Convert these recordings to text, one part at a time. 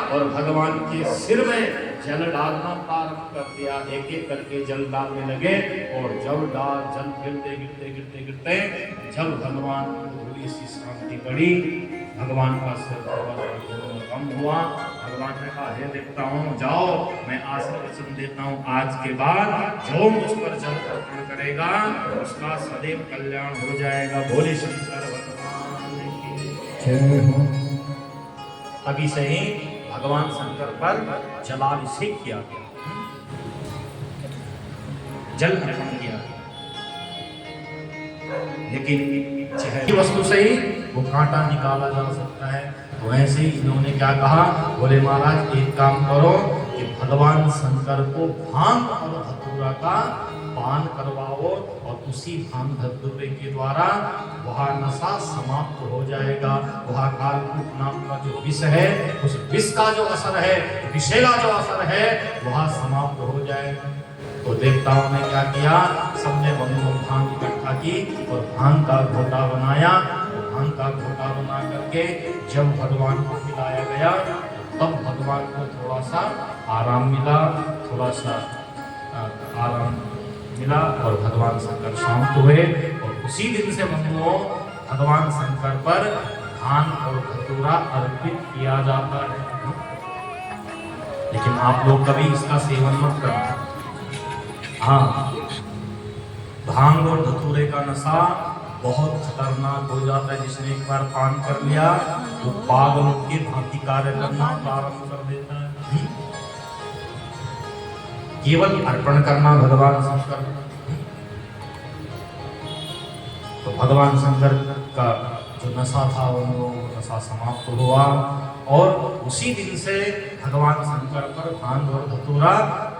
और भगवान के सिर में जल डालना प्रारंभ कर दिया। एक एक करके जल डालने लगे और जल गिरते गिरते गिरते गिरते जब भगवान को थोड़ी सी शांति पड़ी, भगवान का सिर कम हुआ। भगवान ने कहा, हे देवताओं, जाओ, मैं आशीर्वचन देता हूँ, आज के बाद जो मुझ पर जल अर्पण करेगा उसका सदैव कल्याण हो जाएगा। भोले शंकर भगवान की जय हो। अभी से ही भगवान शंकर पर जलाभिषेक किया गया, जल अर्पण किया गया। लेकिन चेहरे की वस्तु से ही वो कांटा निकाला जा सकता है। तो ऐसे ही इन्होंने क्या कहा, बोले महाराज एक काम करो कि भगवान शंकर को भांग और धतूरा का पान करवाओ और उसी भांग धतूरे के द्वारा वह नशा समाप्त हो जाएगा। वह कालकूट नाम का जो विष है, उस विष का जो असर है, विषैला जो असर है, वह समाप्त हो जाएगा। तो देवताओं ने क्या किया, सबने भांग इकट्ठा की और भांग का घोटा बनाया। भांग का घोटा बना करके जब भगवान को खिलाया गया, तब भगवान को थोड़ा सा आराम मिला, थोड़ा सा आराम मिला और भगवान शंकर शांत हुए। और उसी दिन से भगवान शंकर पर भांग और धतूरा अर्पित किया जाता है। लेकिन आप लोग कभी इसका सेवन मत करना। हाँ, भांग और धतूरे का नशा बहुत खतरनाक हो जाता है। जिसने एक बार पान कर लिया वो पागल के भांति कार्य करना प्रारंभ कर देता है। केवल अर्पण करना भगवान शंकर। तो भगवान शंकर का जो नशा था वो नशा समाप्त हुआ और उसी दिन से भगवान शंकर पर भांग और धतूरा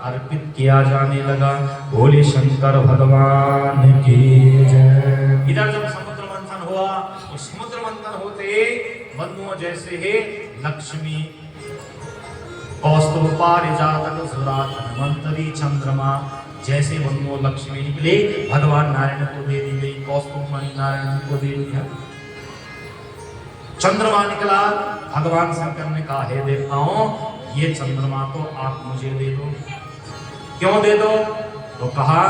अर्पित किया जाने लगा। भोले शंकर भगवान की जय। इधर जब समुद्र मंथन हुआ तो समुद्र मंथन होते बंधुओं जैसे ही लक्ष्मी, कौस्तुभ पारिजातक सुरात धन्वंतरी चंद्रमा, जैसे बंधुओं लक्ष्मी निकले भगवान नारायण को दे दी गई। कौस्तुभ मणि नारायण को दे दिया। चंद्रमा निकला, भगवान शंकर ने कहा, हे देवताओं, ये चंद्रमा तो आप मुझे दे दो। क्यों दे दो? तो कहा,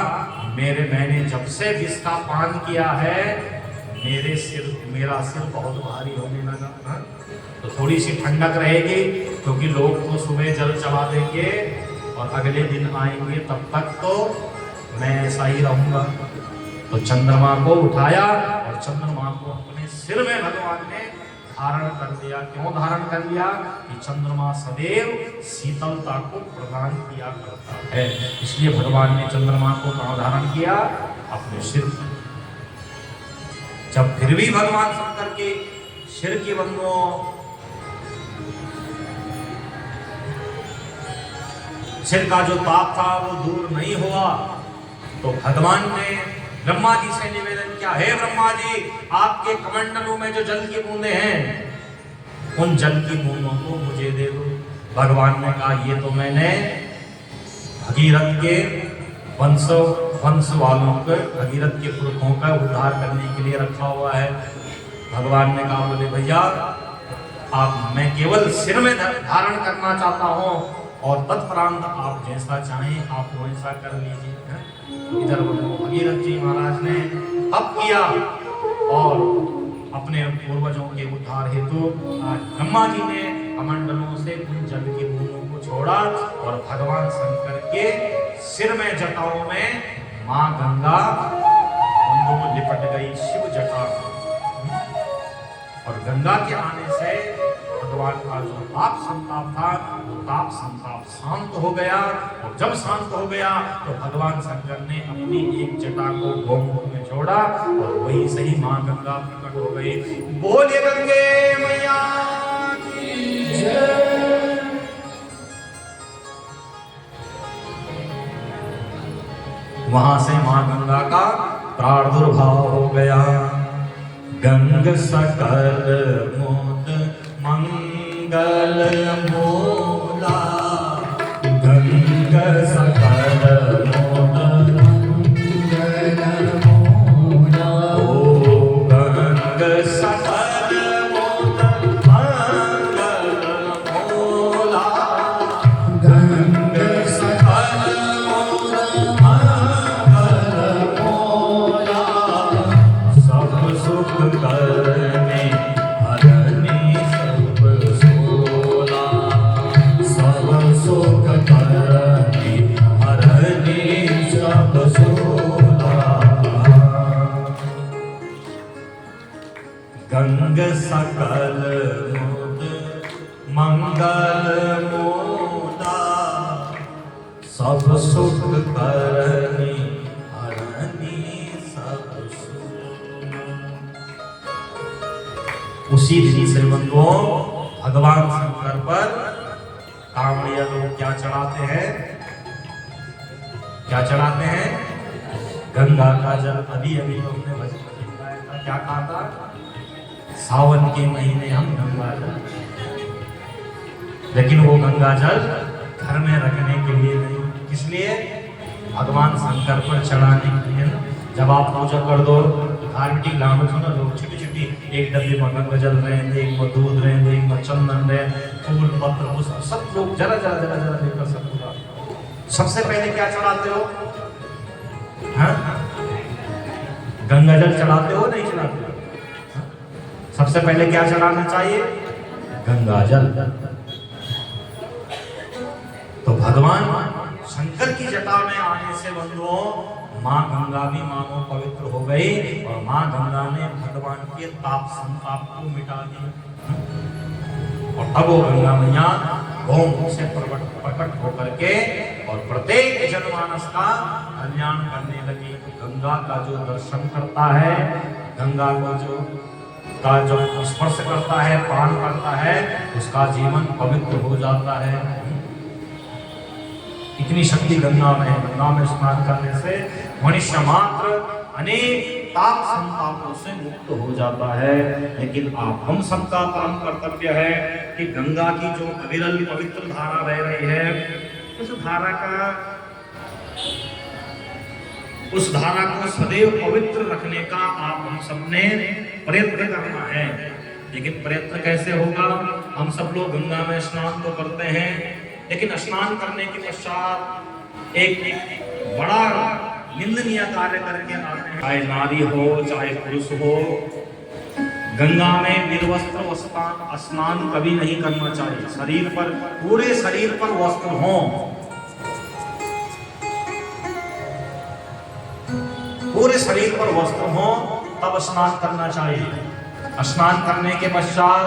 मैंने जब से विष का पान किया है मेरा सिर बहुत भारी होने लगा। तो थोड़ी सी ठंडक रहेगी, क्योंकि लोग तो सुबह जल चढ़ा देंगे और अगले दिन आएंगे, तब तक तो मैं ऐसा ही रहूंगा। तो चंद्रमा को उठाया और चंद्रमा को अपने सिर में भगवान ने धारण कर लिया। क्यों धारण कर लिया? कि चंद्रमा सदैव शीतलता को प्रदान किया करता है, इसलिए भगवान ने चंद्रमा को कहाँ धारण किया? अपने सिर। जब फिर भी भगवान शंकर के सिर के बंधुओं सिर का जो ताप था वो दूर नहीं हुआ, तो भगवान ने ब्रह्मा जी से निवेदन किया, हे ब्रह्मा जी, आपके कमंडलों में जो जल की बूंदे हैं उन जल की बूंदों को मुझे दे दो। भगवान ने कहा, ये तो मैंने भगीरथ के वंश वालों के, भगीरथ के पुरखों का उद्धार करने के लिए रखा हुआ है। भगवान ने कहा, बोले भैया मैं केवल सिर में धारण करना चाहता हूँ और तत्परांत आप जैसा चाहें आप वैसा कर लीजिए। इधर भगीरथ जी महाराज ने तप किया और अपने पूर्वजों के उद्धार हेतु आज ब्रह्मा जी ने कमंडलों से उन जल की बूंदों को छोड़ा और भगवान शंकर के सिर में जटाओं में मां गंगा लिपट गई, शिव जटा। और गंगा के आने से भगवान का जो ताप संताप था वो ताप संताप शांत हो गया। और जब शांत हो गया तो भगवान शंकर ने अपनी एक जटा को गौमुख में छोड़ा और वही सही मां गंगा प्रकट हो गई। बोले गंगे मैया की जय। वहां से मां गंगा का प्रादुर्भाव हो गया। गंग सकल मोद मंगल मोला, गंग सकल मोद मंगल मोला, ओ गंग सकल मोद मंगल मोला। संग सकल मुद मंगल मोदा, सब सुख करनी हरनी सब सुख। उसी दिन से बंधुओं भगवान शंकर पर कांवड़िया लोग क्या चढ़ाते हैं? क्या चढ़ाते हैं? गंगा का जल। अभी अभी हमने भजन गाया था, क्या कहा था? सावन के महीने हम गंगा जल, लेकिन वो गंगा जल घर में रखने के लिए नहीं, किस लिए? भगवान शंकर पर चढ़ाने के लिए ना। जब आप पूजा कर दो धार्मिक लाभ ना, लोग छोटी छोटी एक डब्बे में गंगा जल रहे हैं, एक में दूध रहे हैं, एक में चंदन रहे, फूल पत्र पुष्प सब लोग जरा जरा जरा जरा लेकर सब पूरा। सबसे पहले क्या चढ़ाते हो? हाँ? गंगा जल चढ़ाते हो नहीं चढ़ाते हो? सबसे पहले क्या चढ़ाना चाहिए? गंगा जल। तो भगवान शंकर की जटा में आने से बंधुओं माँ गंगा भी मानो पवित्र हो गई और माँ गंगा ने भगवान के ताप संताप को मिटा दिया। और तब वो गंगा मैया गौमुख से प्रकट होकर के और प्रत्येक जनमानस का कल्याण करने लगी। गंगा का जो दर्शन करता है, गंगा का जो स्पर्श करता है, पान करता है, उसका जीवन पवित्र हो जाता है। इतनी शक्ति गंगा में है। गंगा में स्नान करने से मनुष्य मात्र अनेक ताप संतापों से मुक्त हो जाता है। लेकिन आप हम सबका काम कर्तव्य है कि गंगा की जो अविरल पवित्र धारा बह रही है, उस धारा को सदैव पवित्र रखने का आप हम सबने प्रयत्न करना है। लेकिन प्रयत्न कैसे होगा? हम सब लोग गंगा में स्नान तो करते हैं, लेकिन स्नान करने के पश्चात एक बड़ा निंदनीय कार्य करके आते हैं। चाहे नारी हो चाहे पुरुष हो, गंगा में निर्वस्त्र स्नान कभी नहीं करना चाहिए। शरीर पर, पूरे शरीर पर वस्त्र हो, पूरे शरीर पर वस्त्र हो तब स्नान करना चाहिए। स्नान करने के पश्चात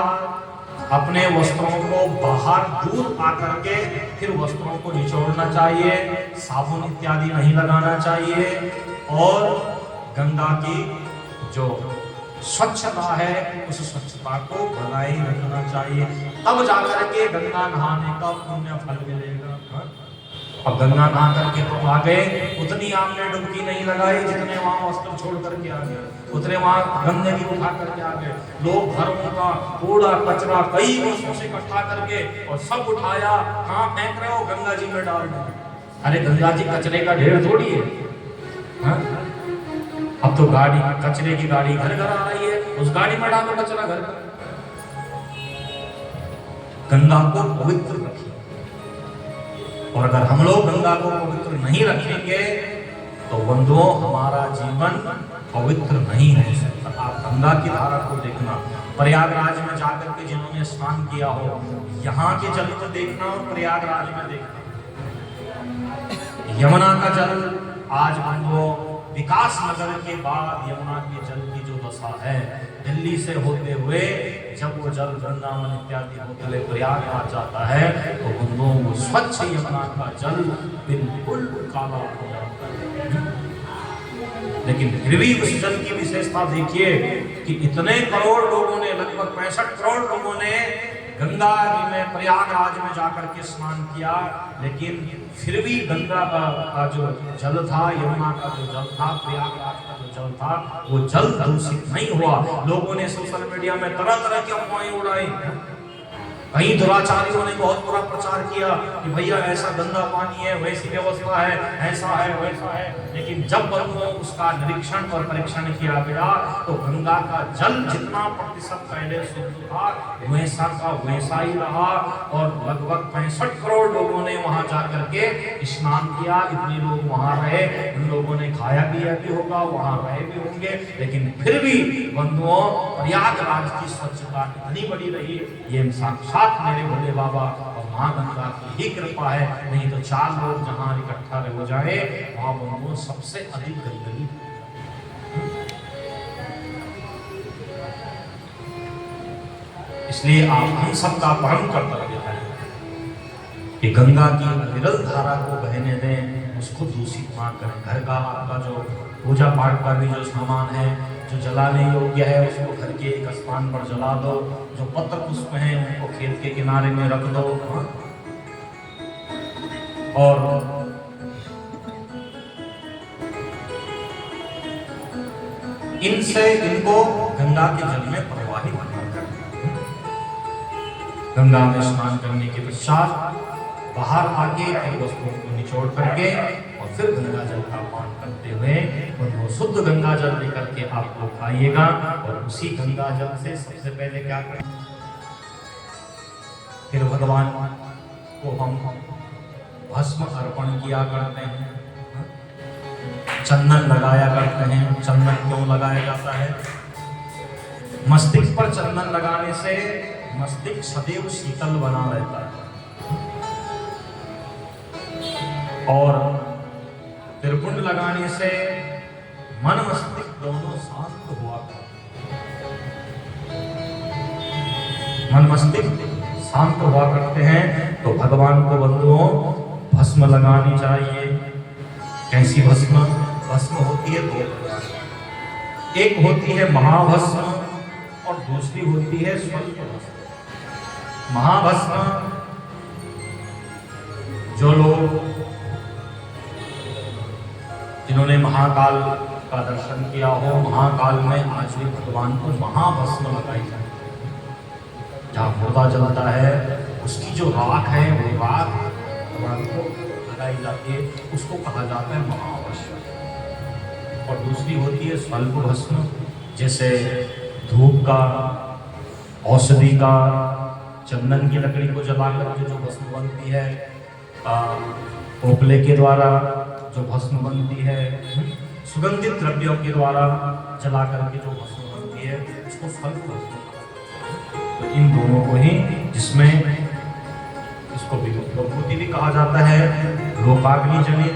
अपने वस्त्रों को बाहर दूर आकर के फिर वस्त्रों को निचोड़ना चाहिए, साबुन इत्यादि नहीं लगाना चाहिए और गंगा की जो स्वच्छता है उस स्वच्छता को बनाए रखना चाहिए। तब जाकर के गंगा नहाने का पुण्य फल मिलेगा। अब गंगा नहा करके तो आ गए, उतनी आपने डुबकी नहीं लगाई जितने वहां वस्त्र छोड़ करके आ गए, उतने वहां गंदगी उठा करके आ गए। लोग घरों का कूड़ा कचरा कई वर्षों से इकट्ठा करके और सब उठाया, कहाँ फेंक रहे हो? गंगा जी में डाल रहे। अरे गंगा जी कचरे का ढेर थोड़ी है। हाँ? अब तो गाड़ी, कचरे की गाड़ी घर घर आ रही है, उस गाड़ी में डालो कचरा घर का। गंगा को पवित्र रखिए। और अगर हम लोग गंगा को पवित्र नहीं रखेंगे तो बंधुओं हमारा जीवन पवित्र नहीं हो सकता। आप गंगा की धारा को देखना, प्रयागराज में जाकर के जिन्होंने स्नान किया हो, यहाँ के जल को देखना और प्रयागराज में देखना। यमुना का जल आज बंधुओं विकास नगर के बाद यमुना के जल की जो दशा है, दिल्ली से होते हुए जब वो जल वृंदावन इत्यादि होते हुए प्रयागराज जाता है तो बंधुओं वो स्वच्छ यमुना का जल बिल्कुल काला हो जाता है। लेकिन फिर भी उस जल की विशेषता देखिए कि इतने करोड़ लोगों ने, लगभग 65 करोड़ लोगों ने गंगा जी में प्रयागराज में जाकर के स्नान किया, लेकिन फिर भी गंगा का जो जल था, यमुना का जो जल था, प्रयागराज का जो जल था, वो जल दूषित नहीं हुआ। लोगों ने सोशल मीडिया में तरह तरह की अफवाहें उड़ाई। कई दुराचारियों ने बहुत बुरा प्रचार किया कि भैया ऐसा गंदा पानी है, वैसी व्यवस्था है, ऐसा है वैसा है। लेकिन जब उसका निरीक्षण और परीक्षण किया गया तो गंगा का जल जितना प्रतिशत पहले शुद्ध था वैसा का वैसा ही रहा। और लगभग 65 करोड़ लोगों ने वहां जाकर के स्नान किया। इतने लोग वहां रहे, उन लोगों ने खाया पिया भी होगा, वहां रहे भी होंगे, लेकिन फिर भी बंधुओं प्रयागराज की स्वच्छता इतनी बड़ी रही। ये साक्षात मेरे भोले बाबा और मां गंगा की ही कृपा है। नहीं तो 4 लोग जहां इकट्ठा हो जाए वहां बंधुओं सबसे अधिक गंदगी। इसलिए आप हम सबका परम कर्तव्य है कि गंगा की अविरल धारा को बहने दें, उसको दूषित ना करें। घर का आपका जो पूजा पाठ का भी जो सामान है, जो जलाने योग्य है, उसको घर के एक स्थान पर जला दो। जो पत्र पुष्प हैं उनको खेत के किनारे में रख दो। और इनसे इनको गंगा के जल में प्रवाहित कर, गंगा में स्नान करने के पश्चात बाहर आके फिर वस्त्रों को निचोड़ करके और फिर गंगा जल का पान करते हुए उनको शुद्ध गंगा जल लेकर के आप लोग खाइएगा। और उसी गंगा जल से सबसे पहले क्या करें, फिर भगवान को हम भस्म अर्पण किया करते हैं, चंदन लगाया करते हैं। चंदन क्यों लगाया जाता है? मस्तिष्क पर चंदन लगाने से मस्तिष्क सदैव शीतल बना रहता है और त्रिपुंड लगाने से मन मस्तिष्क दोनों शांत हुआ करते, मन मस्तिष्क शांत हुआ करते हैं। तो भगवान को बंधुओं भस्म लगानी चाहिए। कैसी भस्म? भस्म होती है दो प्रकार, एक होती है महाभस्म और दूसरी होती है स्वल्प भस्म। महाभस्म जो लोग जिन्होंने महाकाल का दर्शन किया हो, महाकाल में आज भी भगवान को महाभस्म लगाई जाती है। जहाँ मुर्दा जलता है उसकी जो राख है वो राख भगवान को लगाई जाती है, उसको कहा जाता है महाभस्म। और दूसरी होती है स्वल्प भस्म, जैसे धूप का, औषधि का, चंदन की लकड़ी को जला करके जो भस्म बनती है, पोपले के द्वारा जो भस्म बनती है, सुगंधित द्रव्यों के द्वारा जला करके जो भस्म बनती है, उसको स्वल्प भस्म। तो इन दोनों को ही, जिसमें इसको विभूति भी कहा जाता है, लोकाग्नि जनित,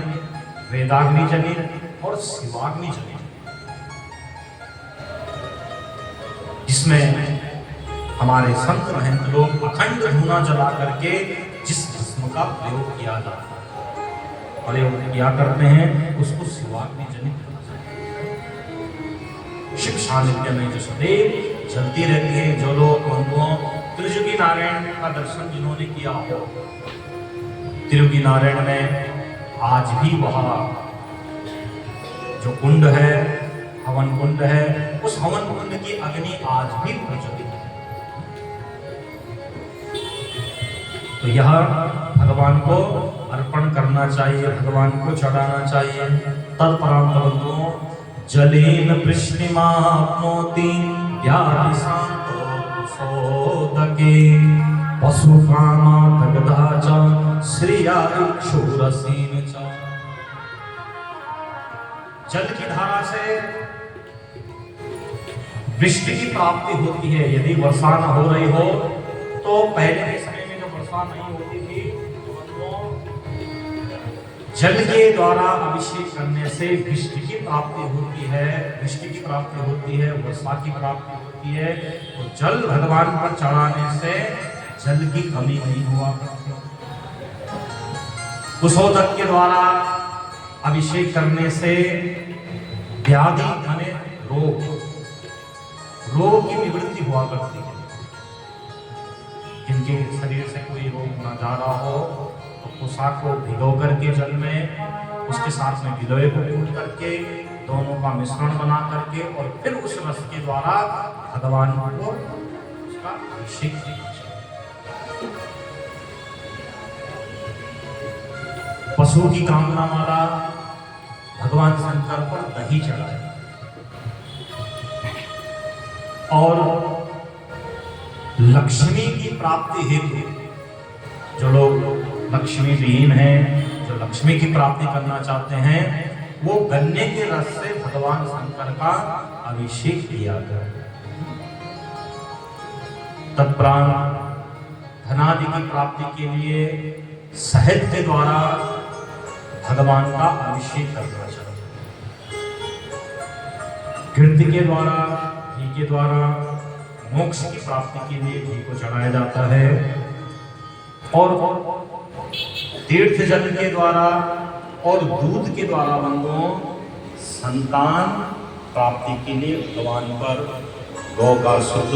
वेदाग्नि जनित और शिवाग्नि जनित, जिसमें हमारे संत महंत लोग अखंड धूना जला करके जिस भस्म का प्रयोग किया जाता है, प्रयोग किया करते हैं, उसको शिवाग्नि जनित कहा जाता है। शिव सानिध्य में जो सदैव जलती रहती है। जो लोग बंधुओं त्रिजुगी नारायण का दर्शन जिन्होंने किया हो, त्रिजुगी नारायण में आज भी वहाँ जो कुंड है, हवन कुंड है, उस हवन कुंड की अग्नि आज भी प्रज्वलित है। तो यह भगवान को अर्पण करना चाहिए, भगवान को चढ़ाना चाहिए। तत्परांत बंधुओं जलेन पृष्णिमाप्नोति व्याधि शांतो सोदके पशु कामा तगधा च श्रिया इक्षुरसीन च। जल की धारा से वृष्टि की प्राप्ति होती है। यदि वर्षा न हो रही हो तो पहले के समय में जो वर्षा नहीं होती थी, जल के द्वारा अभिषेक करने से वृष्टि की प्राप्ति होती है, वृष्टि की प्राप्ति होती है, वर्षा की प्राप्ति होती है। तो जल भगवान पर चढ़ाने से जल की कमी नहीं हुआ करती। कुशोदक के द्वारा अभिषेक करने से व्याधि माने रोग की निवृत्ति हुआ करती है। जिनके शरीर से कोई रोग ना जा रहा हो तो कुशा को भिगो करके जल में उसके साथ में गिलोय को कूट करके दोनों का मिश्रण बना करके और फिर उस रस के द्वारा भगवान को उसका अभिषेक किया। पशु की कामना वाला भगवान शंकर पर दही चढ़ाए और लक्ष्मी की प्राप्ति हेतु जो लोग लक्ष्मी विहीन हैं, जो लक्ष्मी की प्राप्ति करना चाहते हैं, वो गन्ने के रस से भगवान शंकर का अभिषेक किया करें। तत्परांत धनादि की प्राप्ति के लिए शहद के द्वारा भगवान का अभिषेक करना चाहिए। कीर्ति के द्वारा, घी के द्वारा, मोक्ष की प्राप्ति के लिए घी को चढ़ाया जाता है। और तीर्थ जल के द्वारा और दूध के द्वारा बंधुओं संतान प्राप्ति के लिए भगवान पर गौ का शुद्ध